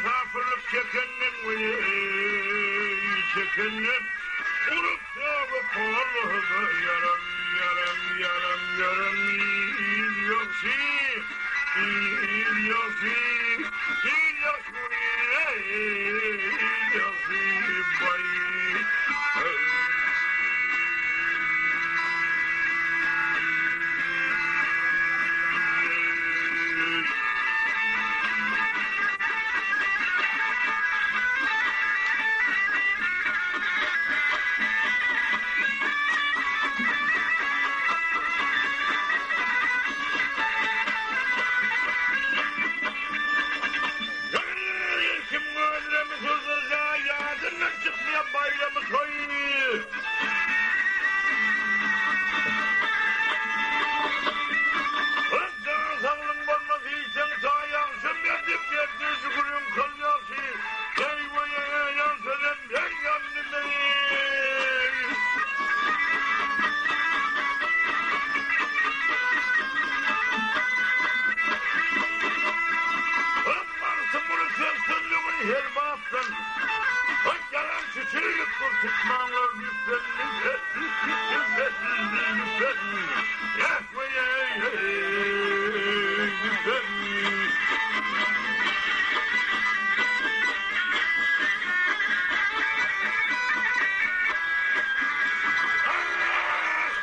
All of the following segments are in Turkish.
Misafirlik çekenler çekenler Uruktağı porluğu yaram İlyasi bayı bayramı koyu. Önden sağlım olmaz iyisen sayansın edip yerdi şükürüm kılyası. Eyvaya yansıdım ben yandım Varsın bunu sözsüzlüğün her baptan. Yalan çiçeğilik kurtutmanlar lütfen Yakmaya lütfen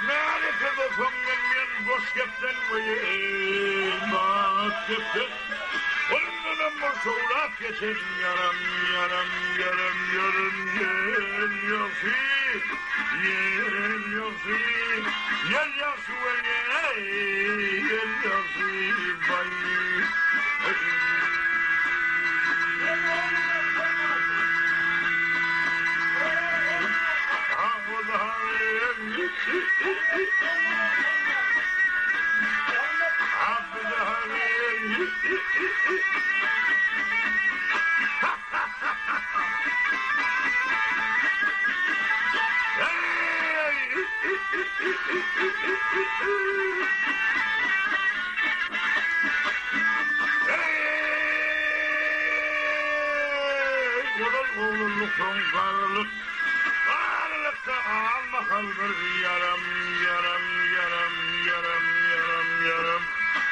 Mealete de sonlanmayan boş kepten Bak kepten Ondan boşuğlak geçen yaram Yel yası bayı Oğluluk sonkarlık Ağırlıkta alma kaldır yaram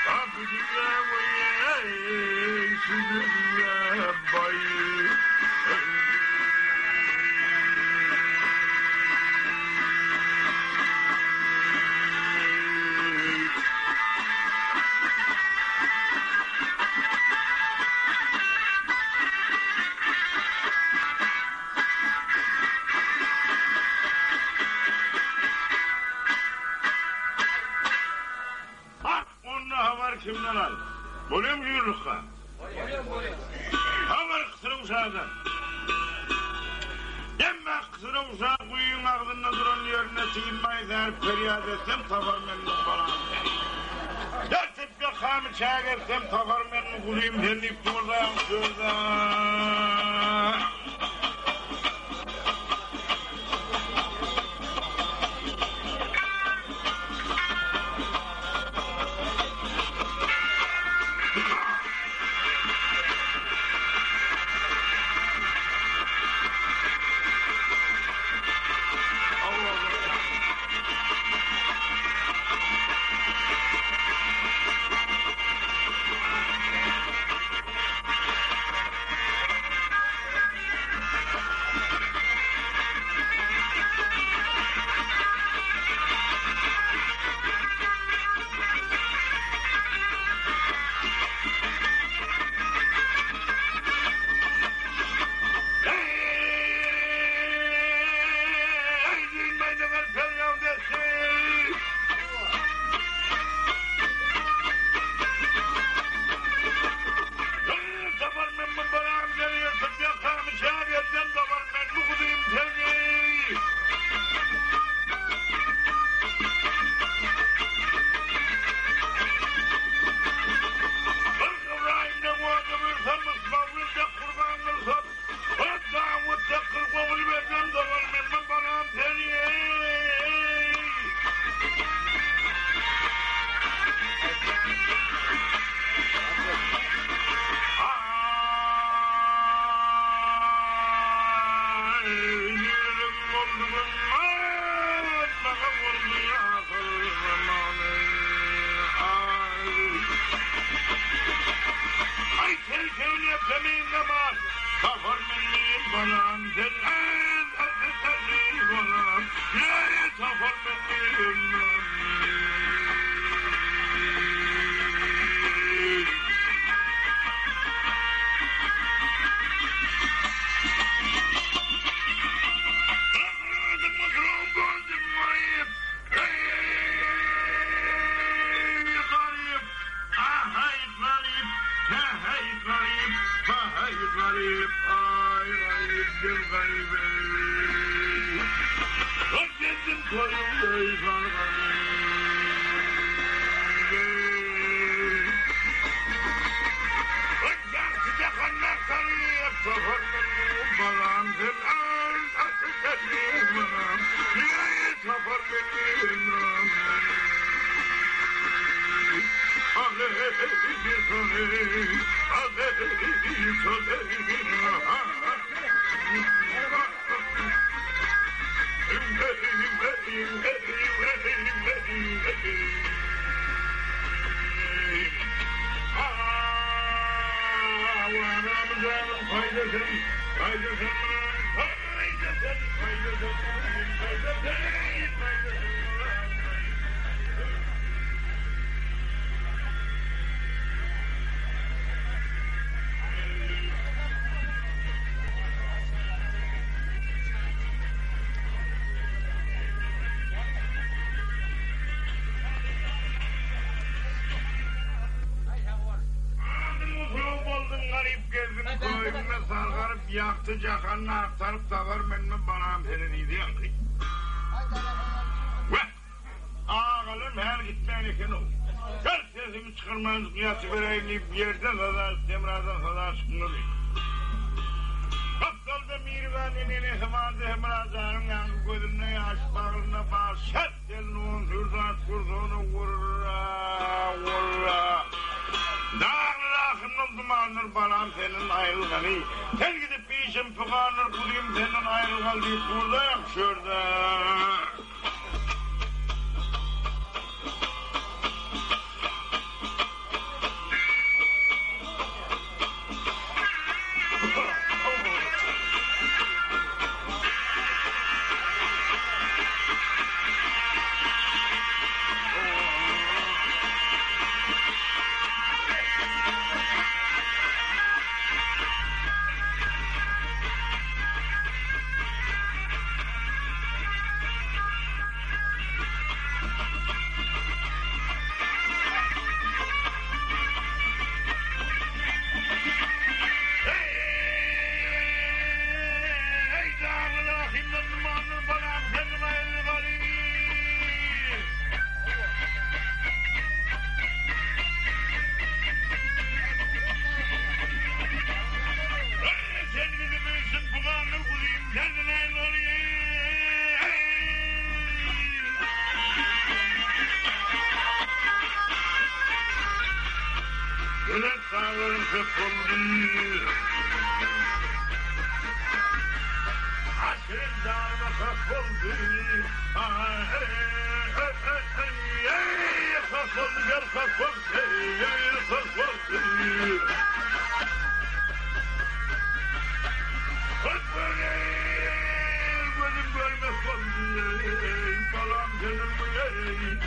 Abi dünya boya şu dünya bayı Kimden al? Boluyor mu yürürlükka? Havar kısırı uşağıdan. Demme kısırı uşağı kuyuyun ağzında duran yerine sığınmayı derip feryat etsem tafar memnun falan. Dert et bir kamı çağa gelsem tafar memnun kulayım denip durdayan şurada. Yürüm oldum bana vurdu ahır zamanı. Ay sevkevni yapsamayın namaz. Kafar menliyim banam. Sen banam. Ya kafar menliyim banam. Garip, ay garip, gül garip ey. Bak geldim koyun ey garip ey. Bak gel sıcak anlar sarıyıp safarlarım falan. Sen ay ateşlerim bana. Niye safarlarım bana. Yaktı cakanını aktarıp da var benimle bana perediydi yankı. Ve ağalım her gitmeyen iken o. Her sesimi çıkarmayınız kıyası vereyim bir yerden kadar semradan kadar çıkmadı. Kaptalda mirvaninin hımadı hımrazanın yankı gözümle yaş bağırına bağır. Şert elinin hürdan sürdüğünü vurra vurra. Dağlar dumanır balam senin ayrılganı. Sen gidip bir işim pıkanır kudayım senin ayrılgan deyip buradayım şurada. Sağlarım kıpıldı. Aşırın dağına kıpıldı. Kıpıldı gel kıpıldı. Kıpıldı. Kıpıldı. Gözüm görmez kıpıldı. Balam canım ey.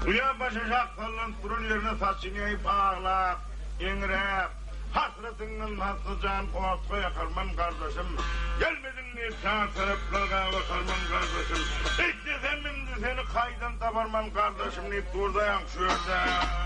Uya başacak falan kurun yerine saçını bağla, inrep, hasretinden haslıcan ortaya yakarmam kardeşim. Gelmedin diye sağ taraflara bakarmam kardeşim. İstesem de seni kaydan taparmam kardeşim deyip buradayım şurada.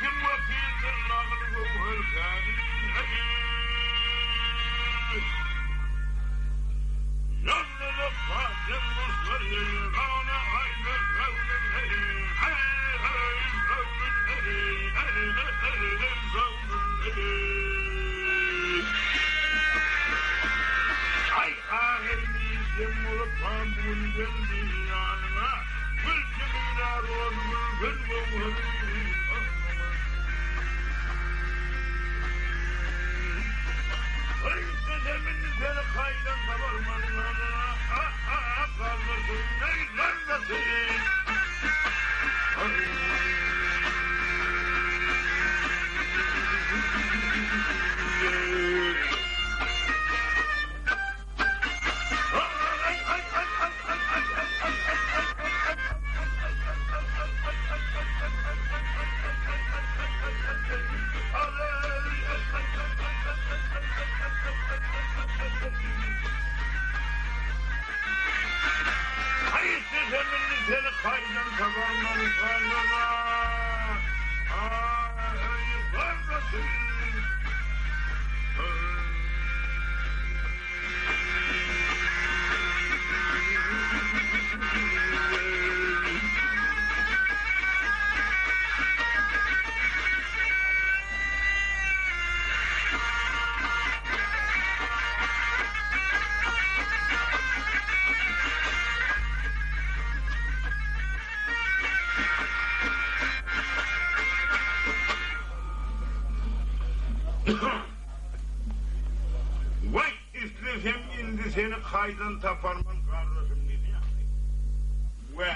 kim vakildir nağlı gövherkenin yanına fazıl musları ana aynen zavlın ay ahirnizim olup pambun geldi yanına gülcümüler olmur gül gövherin seni kaydan kabarmanın anına kaldırsın neredesin seni kaydan kabarmanın kanına ayıklardasın vay istesem indi seni kaydan taparman kardeşim dedi ya. Ve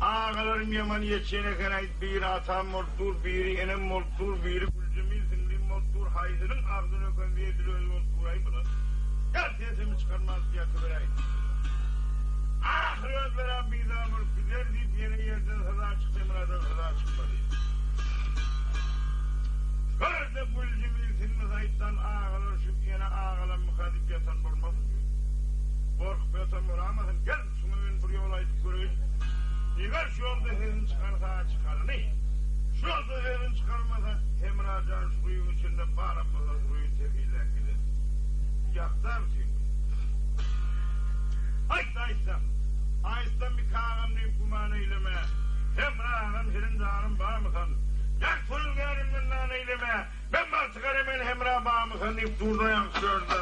ağalarım yaman yetişene kadar biri atam moltur, biri enem moltur, biri gülcümü zimrim moltur, haydının ağzını öpemeye dilöğün molturayı bırak. Gel sesimi çıkarmaz diye kıvırayım. Ahir özlere bir daha vurup gider deyip yeni yerden hıza çıktı, buradan hıza çıkmadı. Böyle gülcümü silmez ayıptan ağalar şu yine ağalar mukadip yatan olmasın diyor. Korkup yatan olamasın, gel şunu buraya olaydı göreyim. Ver şu yolda sesin çıkarsa çıkar, ne? Şu yolda sesin çıkarmasa Emracan suyun içinde bağırmasa suyun tefiyle gider. Yaktar çünkü. Ayıstan bir kağanlayıp kuman eyleme. Emracan senin canın bağımısan. Yak fırıl garimden lan eyleme. Ben bal çıkarım el Emra bağımısan deyip durda yansırda.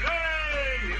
Hey!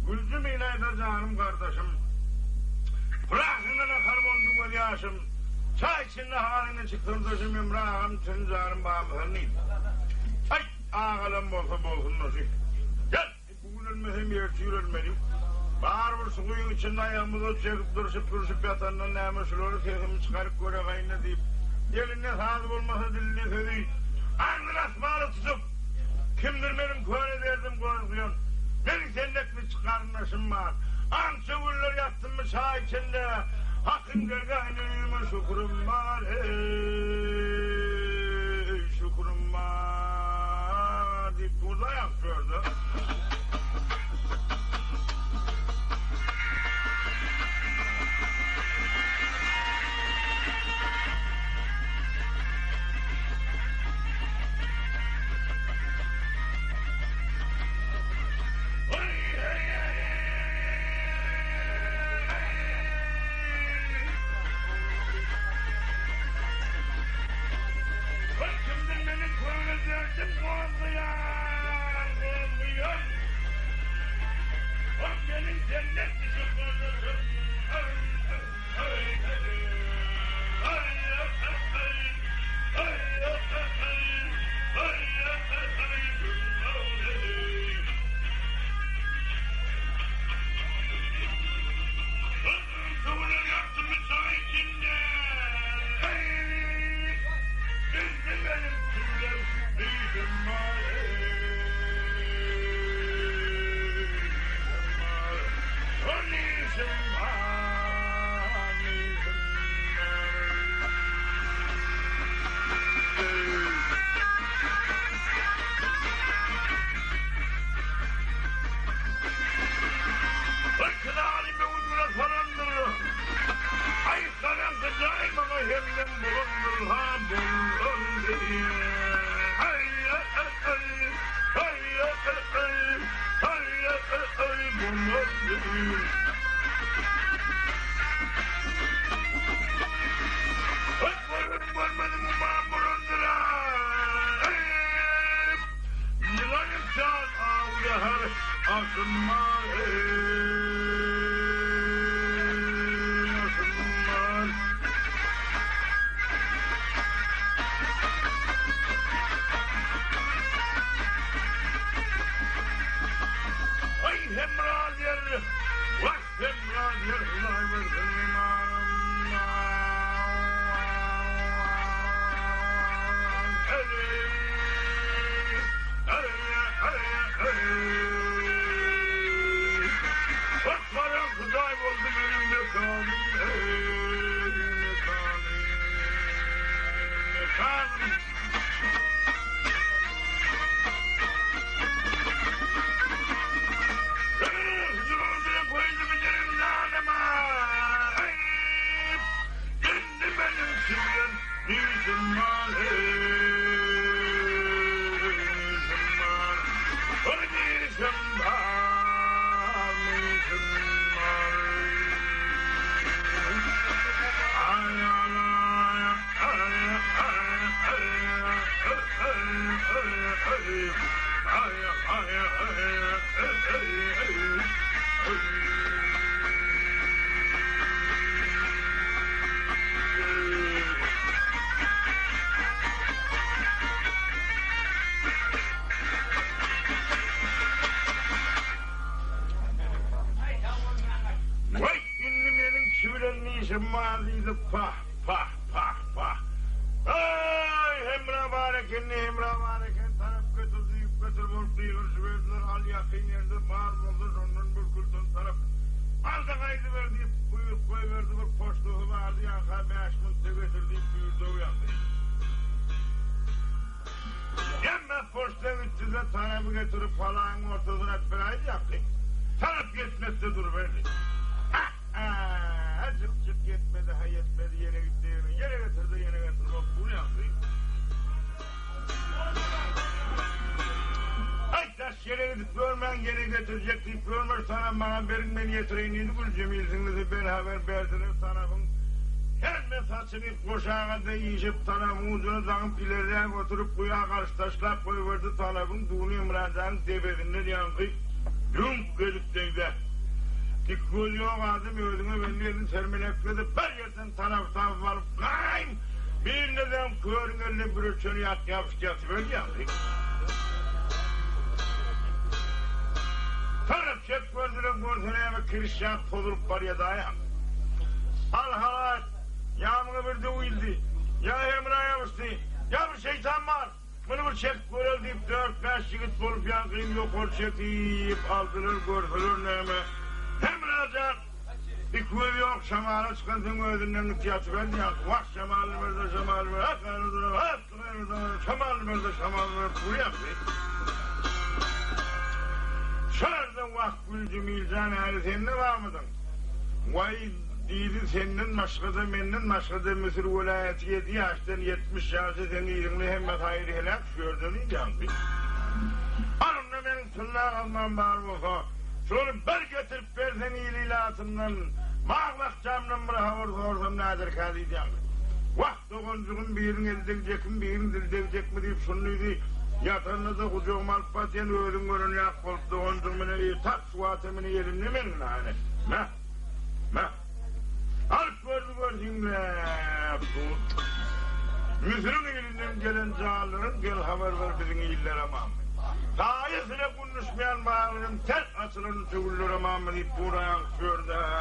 Gülsüm ilayda canım kardeşim. Bırakın ana karbondu gözyaşım. Çay içinde haline çıktım dışım imrahım. Tüm canım bağımlarınıyım. Ay ağalam olsa bolsun nasıl. Gel bugün ölmesem yerçi ölmeliyim. Bağır bir suyun içinde ayağımıza çekip duruşup yatandan neymişleri sesimi çıkarıp göre kayına deyip. Diline sağlık olmasa diline sözü. Ağzını asmalı tutup. Kimdir benim köle derdim konuşuyorsun. Benim sendekli çıkarmışım var. Ansövürler yattım mı çağ içinde. Hakkın gergahine şükürüm var. Hey, şükürüm var. Deyip burada yapıyordu. Ay hemra barekenli hemra bareken taraf götürdü yük götür borçlu yığırşı verdiler al yakın yerde bağır oldu ondan bir kulton taraf al da kaydı verdi buyur koy verdi bir poştuğu vardı yanka 5 mıntık götürdü buyurdu uyandı hemen poşta bitti de tarafı getirip falan ortasına etmeyi yaptık taraf yetmezse dur verdi azıcık çık yetmedi ha yetmedi yere gitti yere getirdi yere getirdi bu yandı ay taş yere gidip görmen yere getirecek deyip görmer sana bana verin beni getireyim dedi Gül Cemil'sinizi beraber verdiler tarafın hemen saçını koşağa da yiyip tarafın ucunu dağıp ileriye götürüp kuya karşı taşlar koyuverdi tarafın Doğulu İmranca'nın tepesinden yankı yum gözükteydi Dikköz yok adım ödüme ben yerini sermelekledi bir yerden taraftan varıp kayım bir neden körün eline bir ölçünü yapıştı böyle yandık taraf çek gördüler gördüler kirişen tolurup var ya dayan al halat yağmını bir de uyuldu ya emrah yapıştı ya bir şeytan var bunu bir çek görül deyip 4-5 yigit bulup yankıyım yok ol çekip aldılar gördüler neyme emrahcan bir kuvvet yok şamala çıkantın ödünden ihtiyacı verdi ya vah şamalını verdi şamalını verdi hakkını verdi şamalını verdi şamalını verdi bu yaptı şardan vah Gül Cemilcan hali seninle var mıydın vay deydi senin başkada benden başkada Mısır vilayeti 7 yaştan 70 yaşta seni ilimli hemmet hayri helak gördün yandı hanımla benim tırnağı almam var mı sonra bir getirip versen iyiliğiyle atımdan mağlak camdan bir havur sordum nedir kalıydı yandı vah dokuncuğun birini edilecek mi birini edilecek mi deyip şunluydu yatağında da kucağım alıp batyan öğlün görün yak olup dokuncuğumun iyi tak su atemini yerimle menin hani meh alıp gördün be Mısır'ın elinden gelen cağların gel haber ver bizim iyiller amam Dayısıyla konuşmayan bağırın tek açılın çöğüllür amam deyip buraya şurada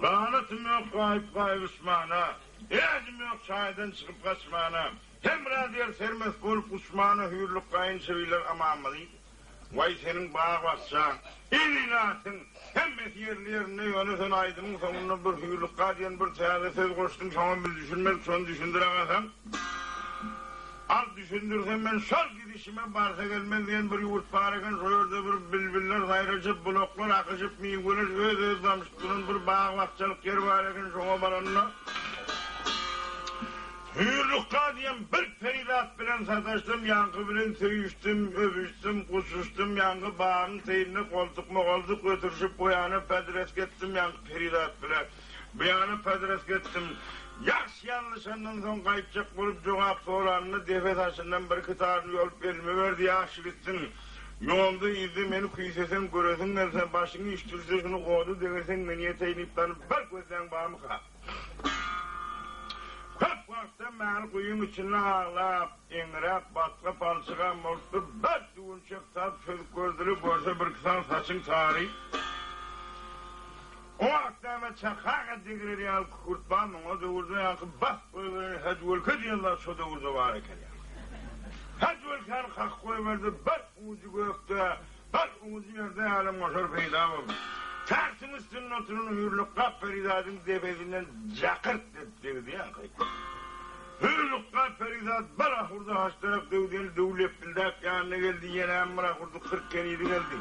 Lanetim yok kayıp Osman'a, yedim yok şahiden çıkıp kaçmana. Hem radiyel sermez bolup Osman'a hürlük kayın seviler amanmalıydı. Vay senin bağa basacağın, ilinatın, hem mesiyerlerine yöneten aydının sonunda bir hürlük kadiyen bir seyade söz koştum, sonra bir düşünmek, son düşündüremezsem. Az düşündürsem ben şar gidişime barsa gelmez diyen bir yurt pareken soyurda bir bilbiller sayrıcıp bloklar akışıp miygulir öz damıştırın bir bağ vakçalık yer vareken şoma baranına. Hürlükka diyen bir feridat bilen sataştım, yankı bilen söyüştüm, öpüştüm, kusuştum, yankı bağının teyine koltuk mu koltuk götürüşüp bu yana pedresk ettim, yankı feridat bilen. Bu yana pedresk ettim. Yaş yanlışından son kayıpacak bulup cevap soranını defe taşından bir kıtarını yolup elime verdi yaş bitsin. Yolda izdi beni kuysesin göresin dersen başını iştirse şunu koydu deversen beni yeteğini iptanıp bir gözden bağımı kal. Hep vakti beni kuyum içine ağlayıp, ingrep, batka palçığa mortu, bir düğün çıktat, çocuk gördülü, borsa bir kısan saçın tarih. O akdama çakaka digirir ya kurtban o da yankı bas koyverir hacvölke diyorlar şu da urdu var eken ya. Hacvölken kalk koyverdi bir ucu gökte bir ucu yerde alem moşor peyda oldu. Tarsın üstünün oturun hürlük kap feridadın defesinden cakırt dedi yankı. Hürlük kap feridat bana hurda haştarak dövdüğünü dövlep bildak yanına geldi yine emmara kurdu 40 keniydi geldi.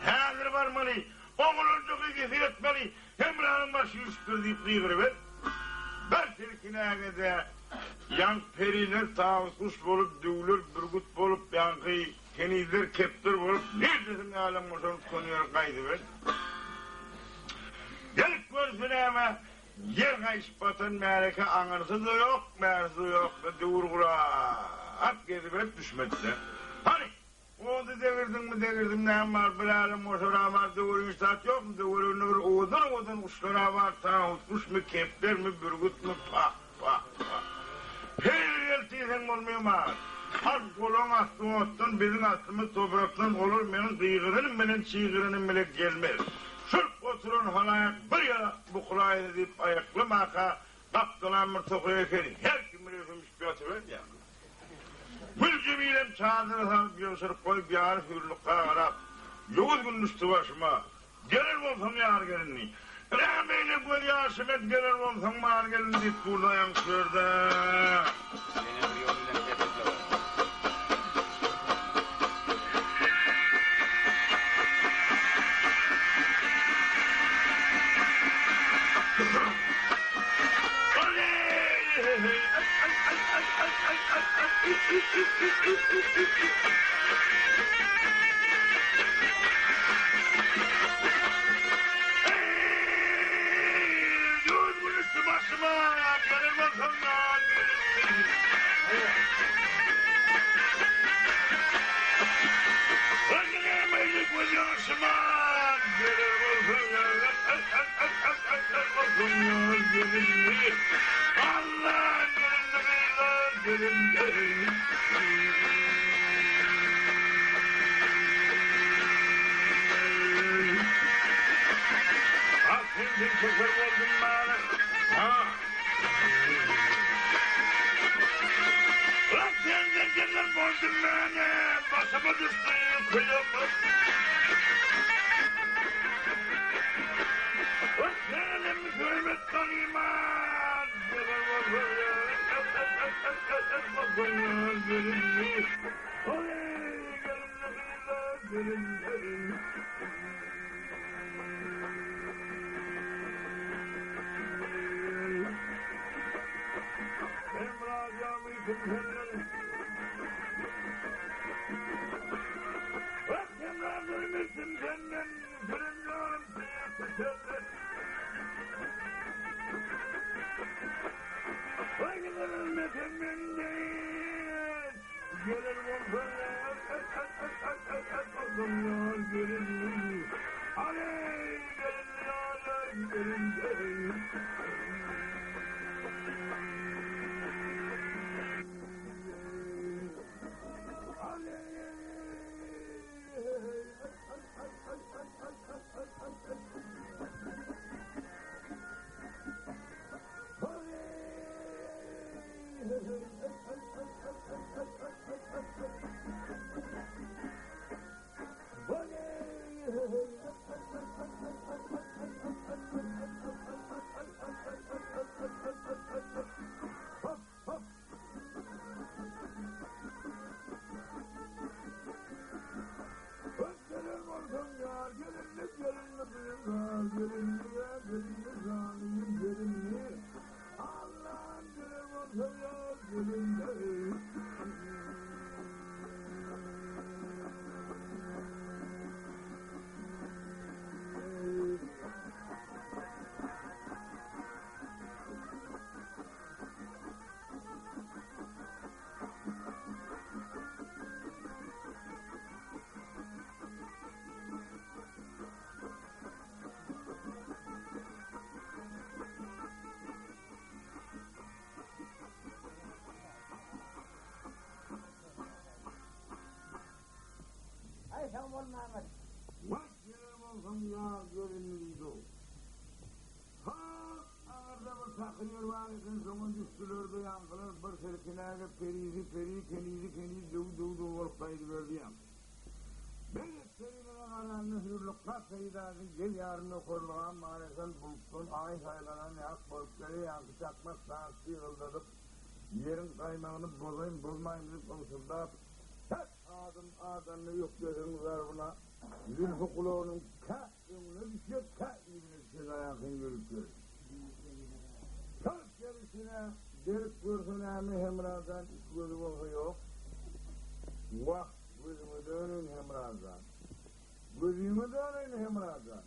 Hazır varmalı. Oğulunca ikisi etmeli, Emrah'ın başı üstür deyip duyguruver. Ben silkinâge de yank periler tavus kuş bolup, dövülür, bürgüt bolup, yankı kenizler keptir olup neredesin alem moşanıp konuyor kaydı ver. Gelip görsün ama yer kayışpatan meğereke anırsı da yok, meğersi yok da durgurat gezip hep düşmedi. Hani oğdu devirdim ne var bir alem moşana var doğru saat yok mu doğru odun kuşlara var tağut kuş mu kepler mi bürgüt mü pak. Her yeltiysen olmuyor var. Az kolon astı ottan bizim astımız topraktan olur benim kıygırınım benim çiğgırınım bile gelmez. Sırf oturun halayak bir yere bu kulağını deyip ayaklı maka kaptılan mı tokuya efendim. Her kim biliyorsun bir atıver ya. Mülcümüylem çağdırı salıp göğsürüp koyup yarı hürlükka varap. Yoğuz gün düştü başıma. Gelir olsam yar gelinliği. Rahmeyle gol yaşımet gelir olsam yar gelinliği deyip burada yansırdı. Yoğuz gün düştü başıma. Gelir olsam yar gelinliği. Rahmeyle gol yaşımet gelir olsam yar gelinliği. Allah gelinliği. Aferin şoför oldum bana. Ha. Bırak senden gelir bozdum beni. Başıma düştü kıyamız. Bırak senin hürmetten iman. Gelir bozdum ya. Gelinliği. Oley gelinliği. Bak Emrah duymasın senden, fırınlarım siyasi. Bak ölmesin benden, gelir bombalar, bombalar gelir. Aley gelir. Bak yerim olsam ya görünmüydü. Ha, ağırda bir takıyor var iken sonun düştülürdü yankılar bir serkinage perizi kenizi doğu olup kaydıverdi yankı. Ben etlerime karanlı hürlükka seydazı gel yarını korluğan maalesef bulutun ay saylanan yak borçları yankı çakmak saatsi yıldadıp yerin kaymağını bozmayayım deyip konuşulda tek adamını yok gözün zarfına zülfü kulağının ka önüne düşüyor ka ibine düşüyor ayakını görüp görür. Kalk gerisine derip görsün emi hemradan gözü bozu yok. Vah gözümü dönün hem razı. Gözümü dönün hem razı.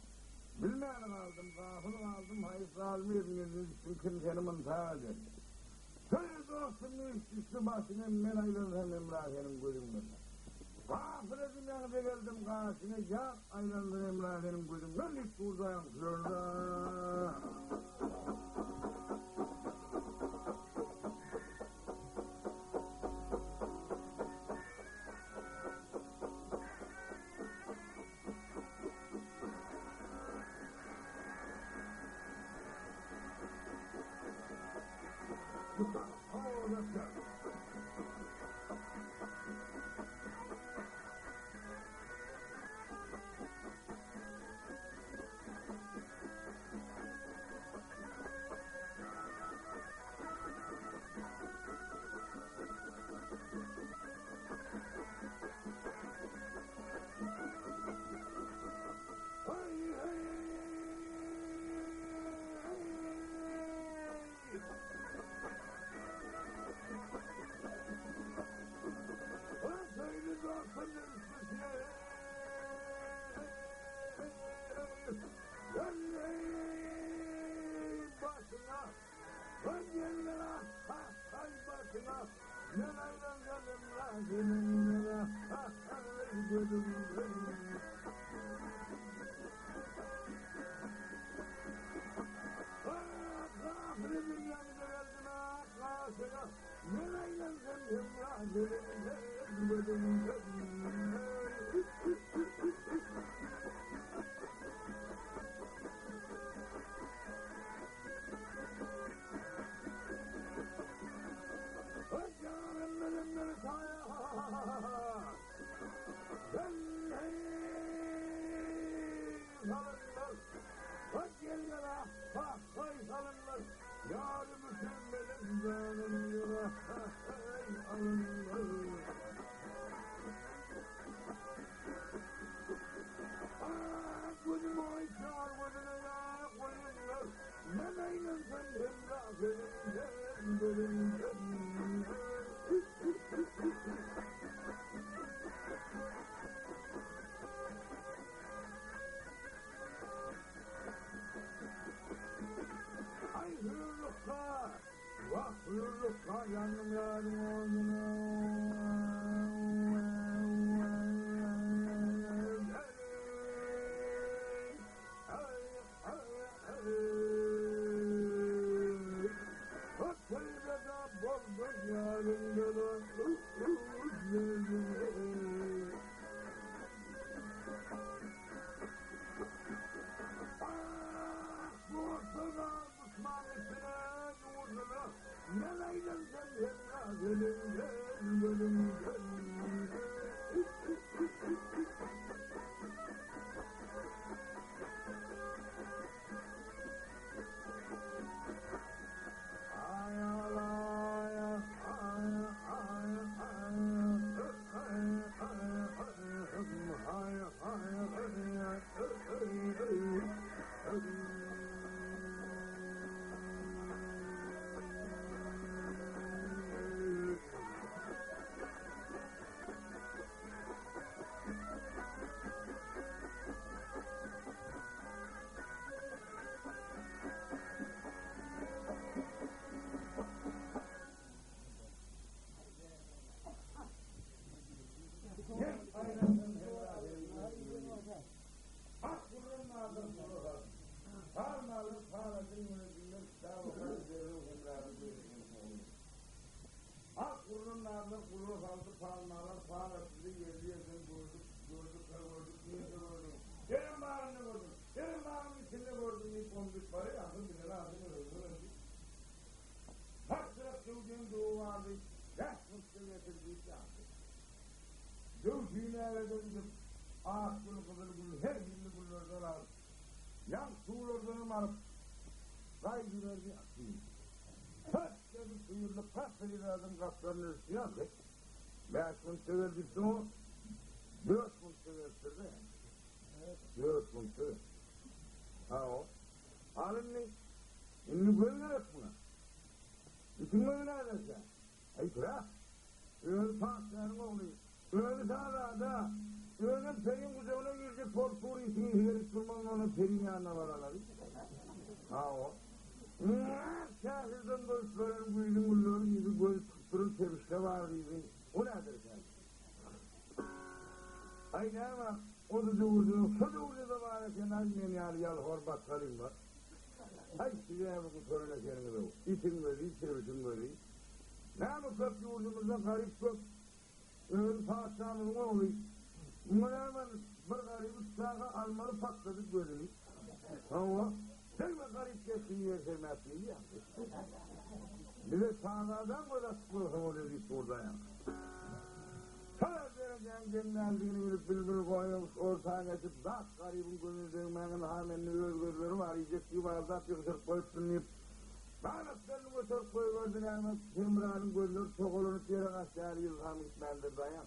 Bilmeyenim aldım, gafılım aldım, hayıflı aldım, evinizi kimsenin mıntağı ederdi. Söyle dostum, üstü başını men ayrılırım Emrahi'nin gözümden. Gafıl edin yanıda geldim karşına, ya ayrılır Emrahi'nin gözümden, hiç buradayım şurada. Yandım yardım oğluna. Yan suğurlarını alıp gayrılarını atayım. Taşları suyurlu pasayı adım kaplarını üstüne atayım. 5 gün severdirsin o, 4 gün seversin de. 4 gün sever. Ha o. Alın ne? Şimdi görünerek buna. Bütün böyle neredeyse. Hayır bırak. Öyle taşlarını oluyor. Öyle sağda, öyle senin kucağına girecek portur ismini verip durmanın onu senin yanına varalar. Ha o. Şahırdan dostların güydün güllerin yüzü göz tutturun sevişte var diyordun. O nedir sen? Ay ne ama o da doğurdu, o doğurdu da var sen annem yani yalhor bakkalın var. Ay size bu soruna senin de o. İtin böyle, sevişin böyle. Ne ama köp yurdumuzda garip köp. Öğün padişahımızın oğlu. Buna hemen bir garip uçağı almalı patladık bölümü. Ama sen mi garip geçsin yer sevmezsin ya. Bir de sağlardan böyle sıkılsın o dedik burada ya. Sana dereceğin cennezdini bilip bülbül koymuş ortaya geçip bak garibin gönül değmenin hamenli özgürlüğünü arayacak gibi azat yıkışır koyup dinleyip bağlıklarını götürüp koyuverdin ama Semra'nın gözleri çok olunup yere aşağıya yılham gitmendir dayan.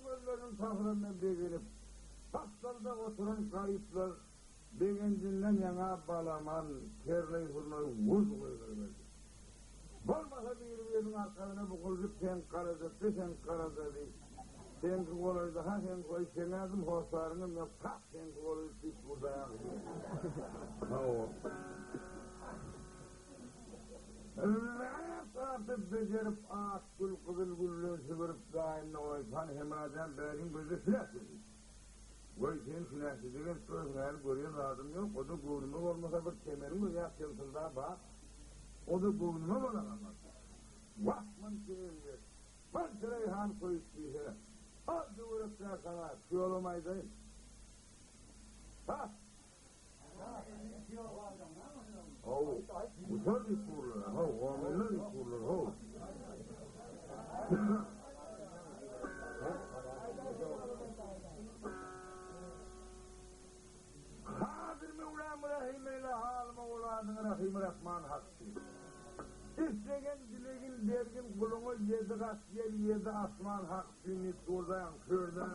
Gözlerinin tahranına beğenip pastalda oturan garipler beğendiğinden yana balaman kerley hurmayı vuz koyuverdi. Bolmasa bir yerin arkalarına bu kulüp sen karazadı, sen karazadı. Sen kolaydı, ha sen koy, sen azım hoşlarını yok, tak sen kolaydı, hiç burada yakıyor. Ha o. Artık becerip ağaç gül kızıl güllü sıvırıp dağınına oysan hemradan benim gözü silah dedi. Koy sen silah dediğin sözler görüyor lazım yok, o da gurme olmasa bir kemerin mi yapıyorsun daha bak. O da gurme olamaz. Vakman kireliyor. Ben Süreyhan koyup diyeceğim. Az duvarıklar sana, şu olamaydı. Ha? Oh, bu çok ikurlar, o ameller ikurlar, o. Kadir Mevlam Rahim'le halime uladın Rahim Rahman hakkı. İstegen dilegin dergin kulunu yedi kat yer yedi asman hak sünnet oradan kırdan.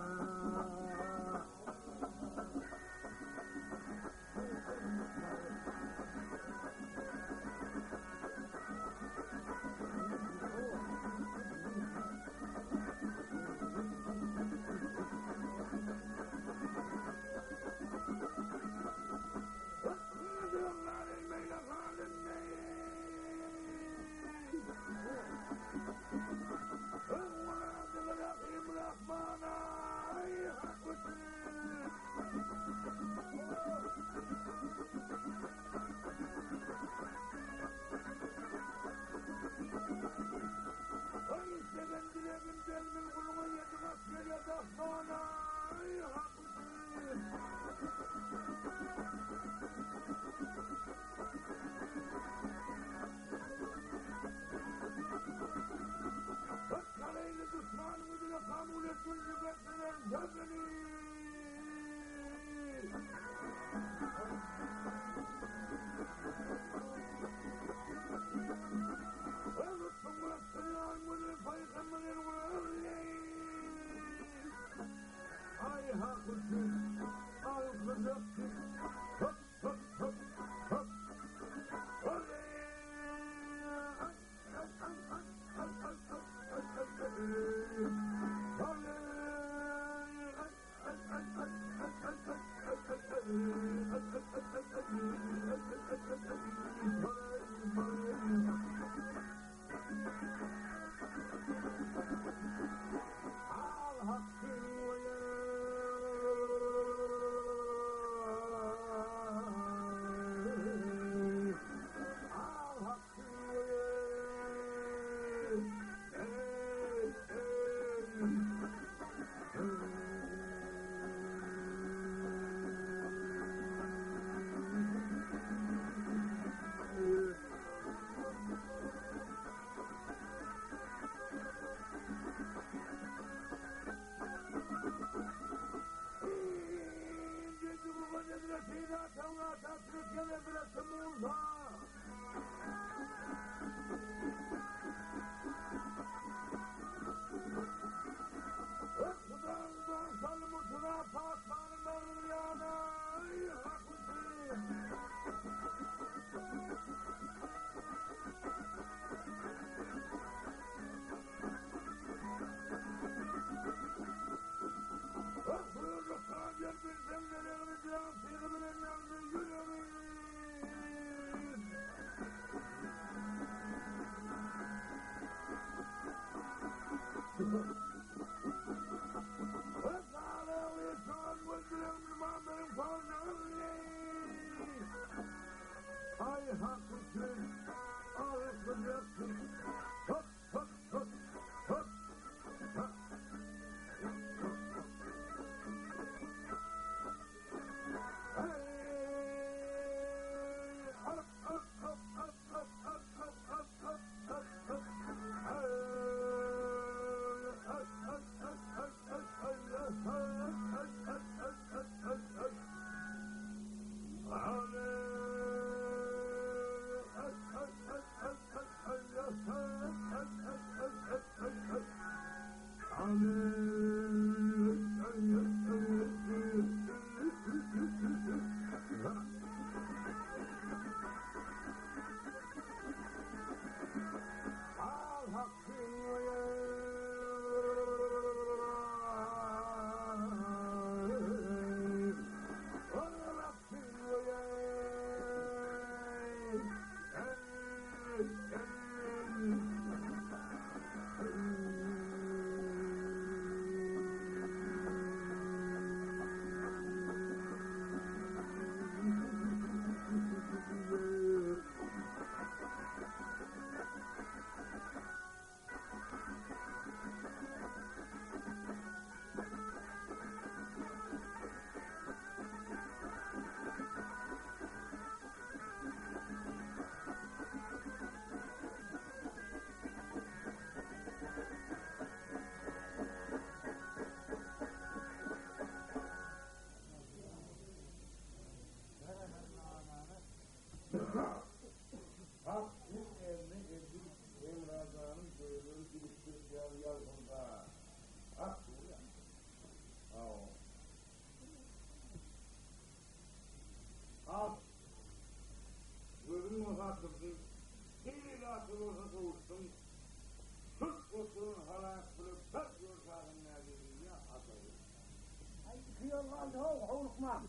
sokmak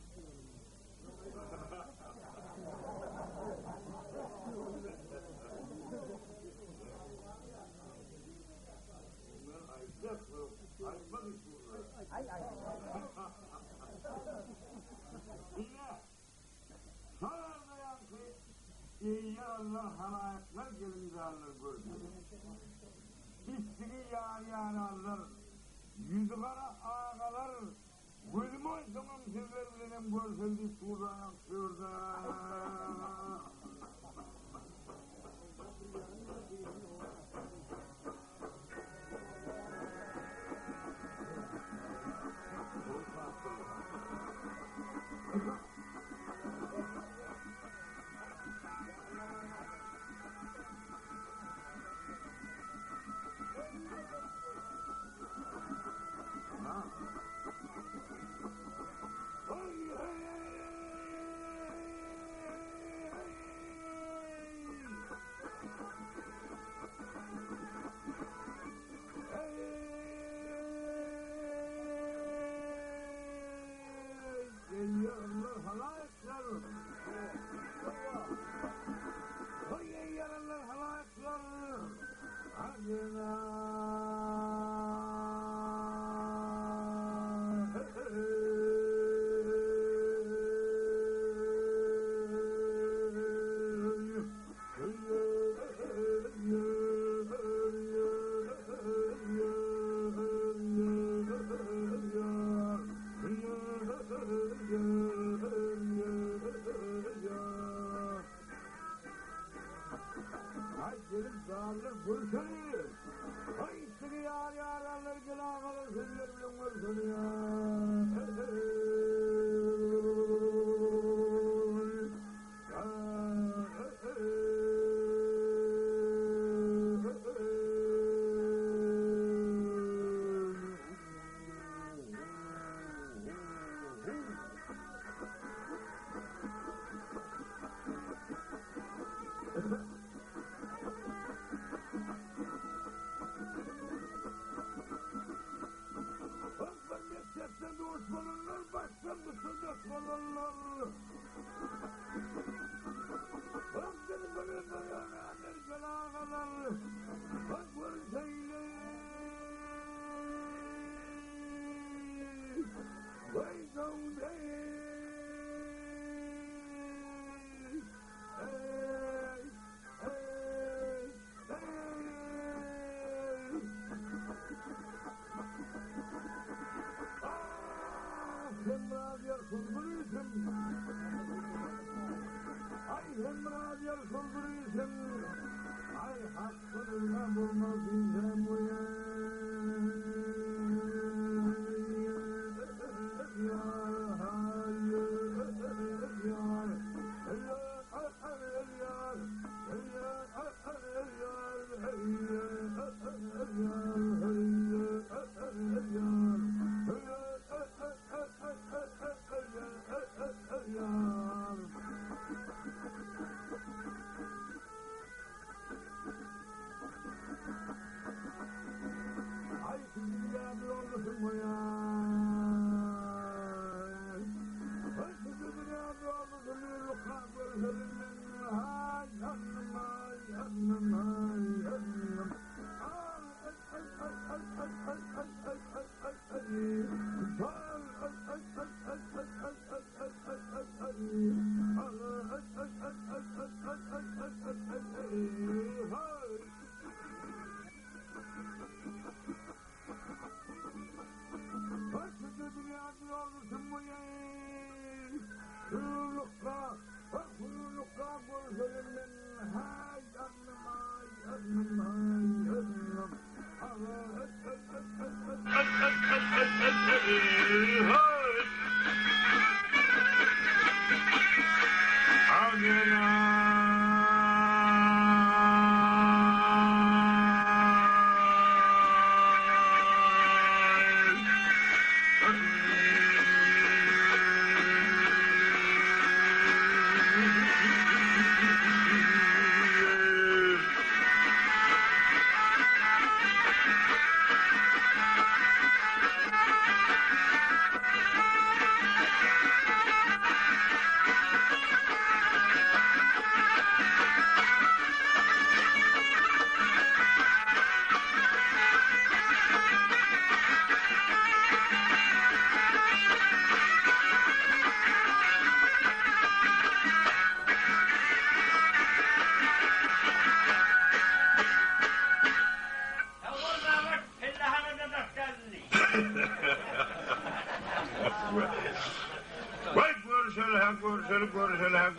istiyorum. Ay ay. Yine sonra yankı iyi yaralılar halayetler gelince alır gördüm. İstiri yani alır. Yüzü kara ağalar. Gözüm oysamam sizlerinin görseldi şurada yankıyorda.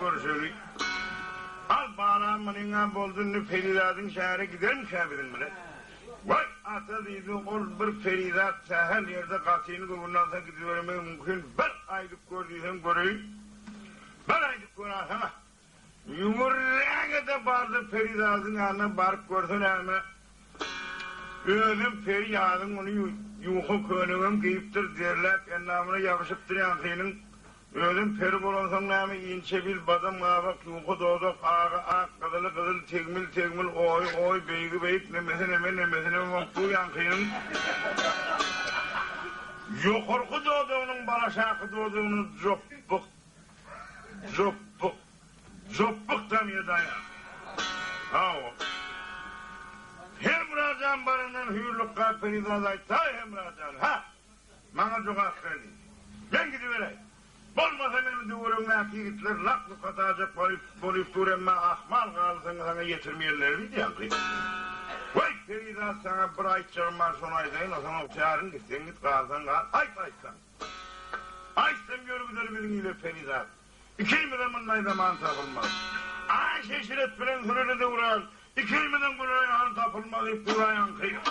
görüşelik. Al bağlamınına boldun Feridat'ın şehre gider mi şehredin bile? Vay ata deydi ol bir Feridat sahel yerde katini kuvurnalsa gidivermek mümkün. Bir aylık gördüysen göreyim. Bir aylık görürsem yumurrağına da vardı Feridat'ın yanına barıp görsün ama ölüm Feridat'ın onu yuhu könüğüm giyiptir derler endamına yapışıptır yankının ölüm peri bolonsan namı inçe bil badam ağabak yuhu doğduk ağa kızılı tegmil oy beygi nemesine vaktu yankının yuhurku doğduğunun balaşakı doğduğunun zoppuk demiye dayan. Hao. Hem racan barından hürlükka Feridat'ay hem racan. Ha! Bana çok akredin. Ben gidivereyim. Olmasa benim duvarımdaki gitler laklı katacak bolip duremme ahmal kalsın sana getirmeyenler bir diyen kıyım. Vay Feridat sana bir ay çarmar sonaydayın o zaman çağırın gitsen git kalsan kal. Aysan. Aysan görgüdür bilgiyle Feridat. İkilmeden bundan zaman tapılmaz. Ay şeşiret bilen sürede de uğrar. İkilmeden bundan tapılmaz. Durayan kıyım.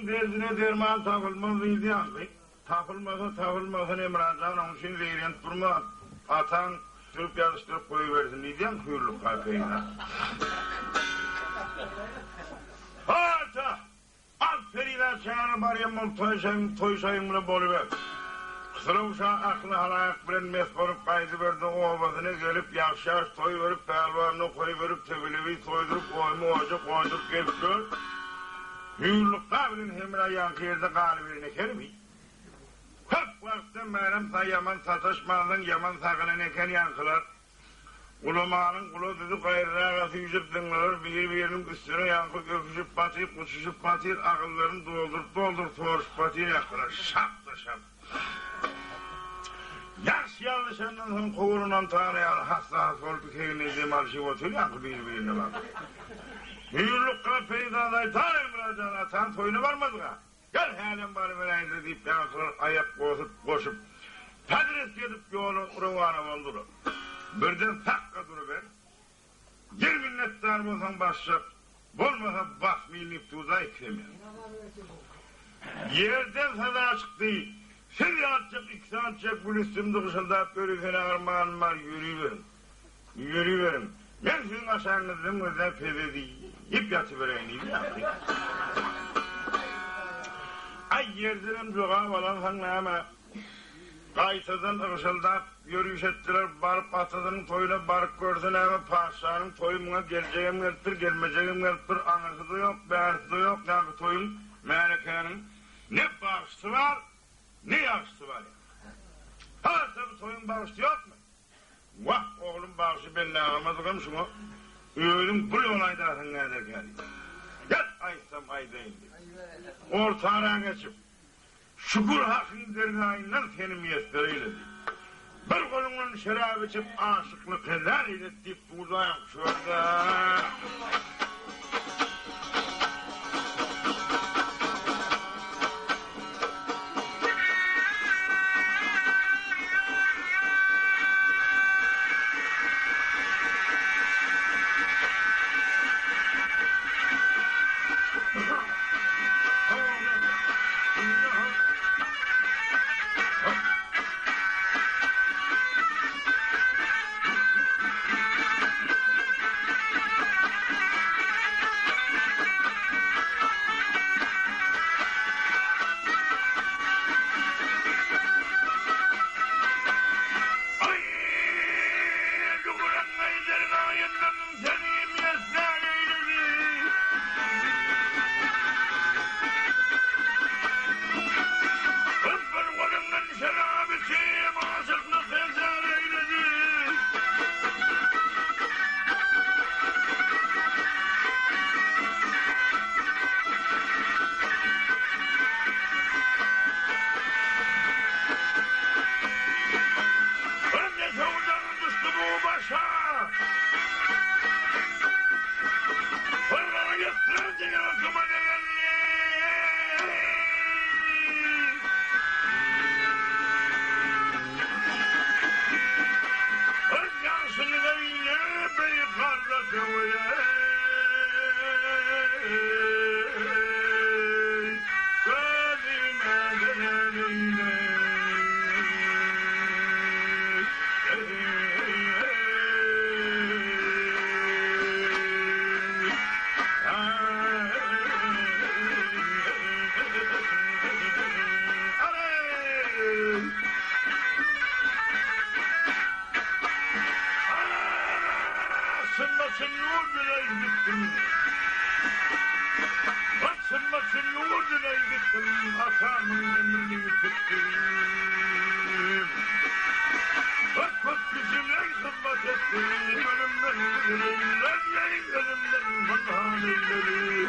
Derdine derman tapılmaz yandı. Tapılmasa Emrecan onun için veyrent durma. Atan sürüp yazıştırıp koyuversin diyeceğim hürlük kalpeyine. Ata! Al periler çağırı Meryem ol toy sayımını boluver. Kısıra uşağı aklı halayak bilen mes bolup kaydı verdi o obasına gelip yaş toy verip pelvarını koyuverip tebelevi soydurup oymu oca koydurup geçiyor. Hürlük kabilin hemre yankı yerde galibirini kermi. Hep vakti meyrem yaman sataşmanın yaman sakının eken yankılar. Ulumanın kulu düdü gayrı yüzüp dinler, birbirinin üstüne yankı öpüşüp batır, kuşuşup batır, akıllarını doldur, soğurup batır yakılar. Şap da şap. Yaş yanlışından son kovurundan tanıyan hasta oldu keyini zemal şivotu yankı birbirine bakır. Hürlük kapeydaday tan Emrecan atan toyunu varmadı ha. Gel halen bari vereydi deyip yankılar ayak koşup tadres edip yolu rıvana oldurup. Birden sakka duruver. Gel minnettar bolsan başlayıp, bolmasa basmayın niftuza eklemeyin. Yerden sada çıktı. Seni atacak, ikisi atacak, bu üstümde kışılda bölükene armağanım var, yürüverin. Ben sizin aşağınızın özel fevedi, ip yatıvereyim, iyi yapayım. Ay yerdirim çoğağa olan hangnama, kaysadan ırşıldap, yürüyüş ettiler, barıp atadının toyuna barıp görsün ama paşanın toyumuna geleceğim geltir, gelmeyeceğim geltir, anası da yok, beğersi de yok, yankı toyun, melekenin ne bağışçı var, ne yaşlı var ya? Ha tabi toyun bağışı yok mu? Vah oğlum bağışı ben ne alamadım şunu. Öğlüm bu olaydarsın ne derken. Gel aysam aydayım diye. Ortağına geçip şükür hakkın dergâhinden seni miyetleriyle diye. Bir kolunun şerab içip aşıklık helal ile deyip buradayım şurada. Açılmasın nur diley gittim. Açılmasın nur diley gittim. Atamın emrini tuttum. Bak bizimle kızmak ettim. Ölümden ölümden ölümden bana elleri.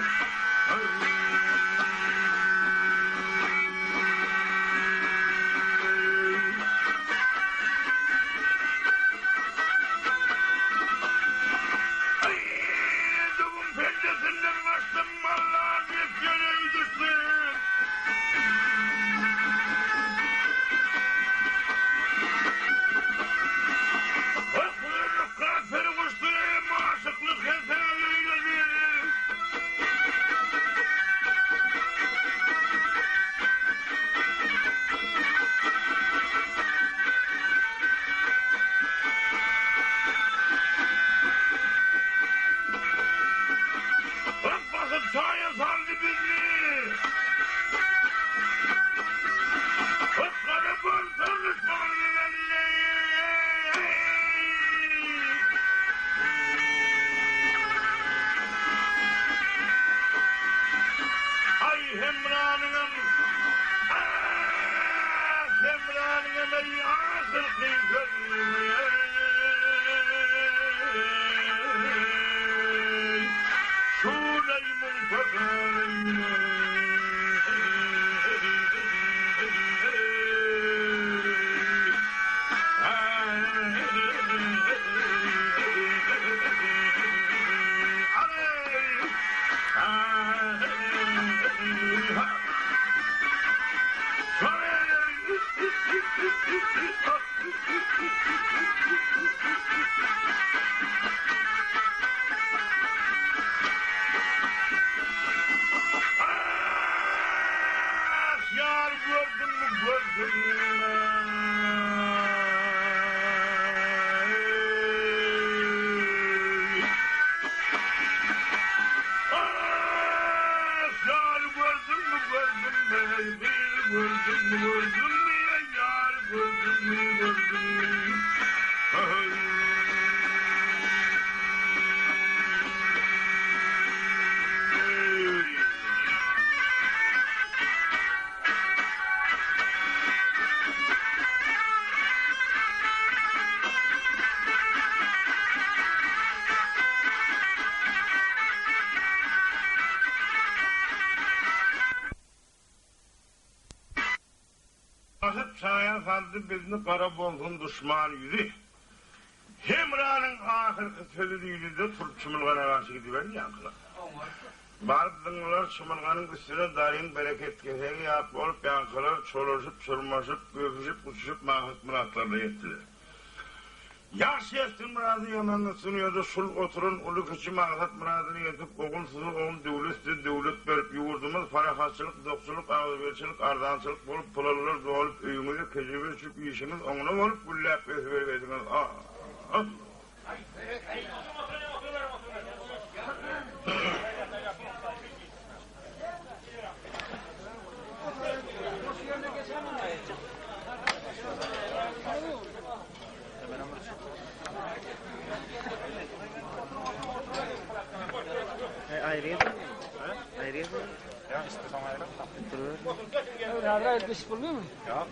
Saldı bizni kara bolgun düşman yüzü. Hemranın ahirki sözüydü de Türk çımılgana karşı gidiver yankıla. Bardınlar çımılganın üstüne darin bereket keseni yap olup yankılar çoluşup çolmaşıp göküşüp uçuşup mahut muratlarla yettiler. Yaşı ettin muradı yanlarına sunuyordu. Sul oturun ulu kıçı mağazat muradını yetip oğulsuzu oğul devlet verip yuvurdumuz farakatçılık, dokçuluk, ağızverçilik, ardancılık bolup pılalılar doğulup öyümüzü kecebe uçup işiniz onu olup güllep vesveresiniz. Ayrıyet mi? Ayrıyet mi? Ya istiyorsan ayrı. Durur. Nerede ayrılmış buluyor mu? Ya.